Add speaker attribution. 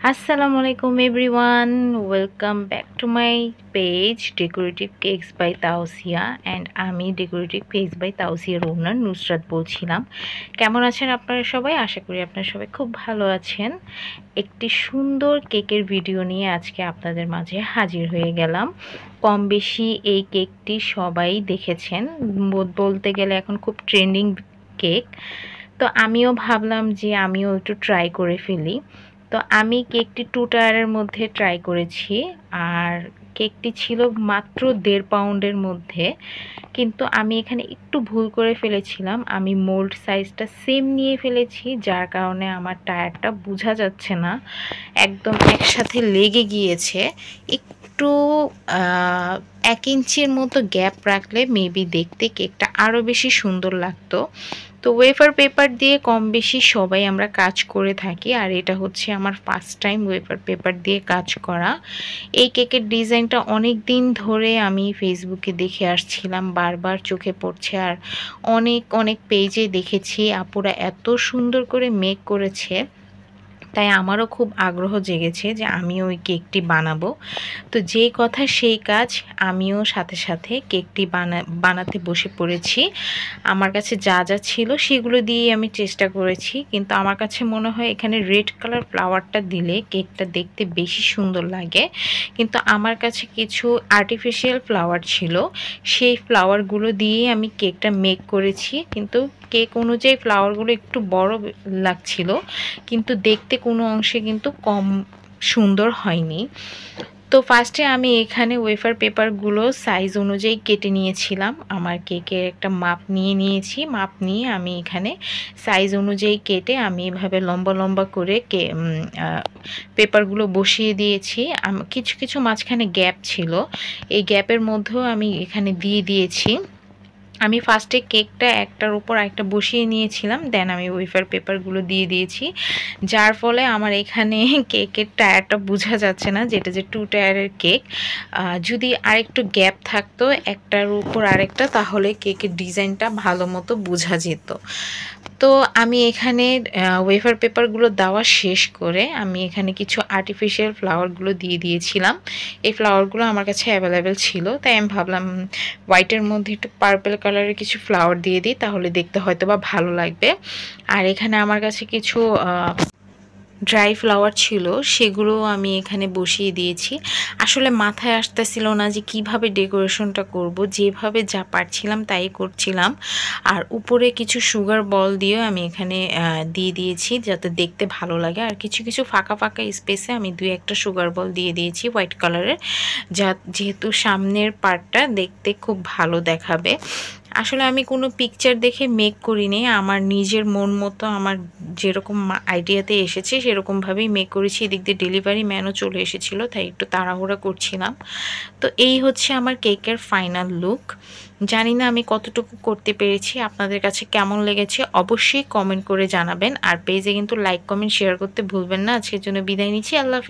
Speaker 1: Assalamu alaikum everyone, welcome back to my page Decorative Cakes by Tausia and আমি Decorative Cakes by Tausia এর ওনার নুসরাত বলছিলাম। কেমন আছেন আপনারা সবাই? আশা করি আপনারা সবাই খুব ভালো আছেন। একটি সুন্দর কেকের ভিডিও নিয়ে আজকে আপনাদের মাঝে হাজির হয়ে গেলাম। কম বেশি এই কেকটি সবাই দেখেছেন, বলতে গেলে এখন খুব ট্রেন্ডিং কেক। তো আমিও ভাবলাম যে আমিও একটু ট্রাই করে ফেলি। তো আমি কেকটি 2 টায়ারের মধ্যে ট্রাই করেছি, আর কেকটি ছিল মাত্র 1.5 পাউন্ডের মধ্যে। কিন্তু আমি এখানে একটু ভুল করে ফেলেছিলাম, আমি মোল্ড সাইজটা সেম নিয়ে ফেলেছি, যার কারণে আমার টায়ারটা বোঝা যাচ্ছে না, একদম একসাথে লেগে গিয়েছে। একটু 1 ইঞ্চির মতো গ্যাপ রাখলে মেবি দেখতে কেকটা আরও বেশি সুন্দর লাগতো। তো ওয়েফার পেপার দিয়ে কম বেশি সবাই আমরা কাজ করে থাকি, আর এটা হচ্ছে আমার ফার্স্ট টাইম ওয়েফার পেপার দিয়ে কাজ করা। এই কেকের ডিজাইনটা অনেক দিন ধরে আমি ফেসবুকে দেখে আসছিলাম, বারবার চোখে পড়ছে, আর অনেক পেজে দেখেছি আপুরা এত সুন্দর করে মেক করেছে, তাই আমারও খুব আগ্রহ জেগেছে যে আমিও ওই কেকটি বানাবো। তো যেই কথা সেই কাজ, আমিও সাথে সাথে কেকটি বানাতে বসে পড়েছি। আমার কাছে যা যা ছিল সেগুলো দিয়েই আমি চেষ্টা করেছি, কিন্তু আমার কাছে মনে হয় এখানে রেড কালার ফ্লাওয়ারটা দিলে কেকটা দেখতে বেশি সুন্দর লাগে। কিন্তু আমার কাছে কিছু আর্টিফিশিয়াল ফ্লাওয়ার ছিল, সেই ফ্লাওয়ারগুলো দিয়েই আমি কেকটা মেক করেছি। কিন্তু কেক অনুযায়ী ফ্লাওয়ারগুলো একটু বড় লাগছিল, কিন্তু দেখতে কোনো অংশে কিন্তু কম সুন্দর হয়নি। তো ফার্স্টে আমি এখানে ওয়েফার পেপারগুলো সাইজ অনুযায়ী কেটে নিয়েছিলাম। আমার কেকের একটা মাপ নিয়েছি, মাপ নিয়ে আমি এখানে সাইজ অনুযায়ী কেটে আমি এভাবে লম্বা লম্বা করে পেপারগুলো বসিয়ে দিয়েছি। কিছু কিছু মাঝখানে গ্যাপ ছিল, এই গ্যাপের মধ্যেও আমি এখানে দিয়ে দিয়েছি। আমি ফার্স্টে কেকটা একটার উপর একটা বসিয়ে নিয়েছিলাম, দেন আমি ওয়েফার পেপারগুলো দিয়ে দিয়েছি, যার ফলে আমার এখানে কেকের টায়ারটা বোঝা যাচ্ছে না, যেটা যে 2 টায়ারের কেক। যদি আরেকটু গ্যাপ থাকতো একটার উপর আরেকটা, তাহলে কেকের ডিজাইনটা ভালো মতো বোঝা যেত। তো আমি এখানে ওয়েফার পেপারগুলো দেওয়া শেষ করে আমি এখানে কিছু আর্টিফিশিয়াল ফ্লাওয়ারগুলো দিয়ে দিয়েছিলাম। এই ফ্লাওয়ারগুলো আমার কাছে অ্যাভেলেবেল ছিল, তাই আমি ভাবলাম হোয়াইটের মধ্যে একটু পার্পল কালারের কিছু ফ্লাওয়ার দিয়ে দিই, তাহলে দেখতে হয়তো বা ভালো লাগবে। আর এখানে আমার কাছে কিছু ড্রাই ফ্লাওয়ার ছিল, সেগুলো আমি এখানে বসিয়ে দিয়েছি। আসলে মাথায় আসতেছিল না যে কিভাবে ডেকোরেশনটা করব, যেভাবে যা পারছিলাম তাই করছিলাম। আর উপরে কিছু সুগার বল দিয়েও আমি এখানে দিয়ে দিয়েছি, যাতে দেখতে ভালো লাগে। আর কিছু কিছু ফাঁকা ফাঁকা স্পেসে আমি 2-1টা সুগার বল দিয়ে দিয়েছি হোয়াইট কালারের, যেহেতু সামনের পার্টটা দেখতে খুব ভালো দেখাবে। আসলে আমি কোনো পিকচার দেখে মেক করিনি, আমার নিজের মন মতো আমার যেরকম আইডিয়াতে এসেছে সেরকমভাবেই মেক করেছি। এদিক দিয়ে ডেলিভারি ম্যানও চলে এসেছিলো, তাই একটু তাড়াহুড়া করছিলাম। তো এই হচ্ছে আমার কেকের ফাইনাল লুক। জানি না আমি কতটুকু করতে পেরেছি, আপনাদের কাছে কেমন লেগেছে অবশ্যই কমেন্ট করে জানাবেন। আর পেজে কিন্তু লাইক কমেন্ট শেয়ার করতে ভুলবেন না। আজকের জন্য বিদায় নিচ্ছি, আল্লাহ হাফেজ।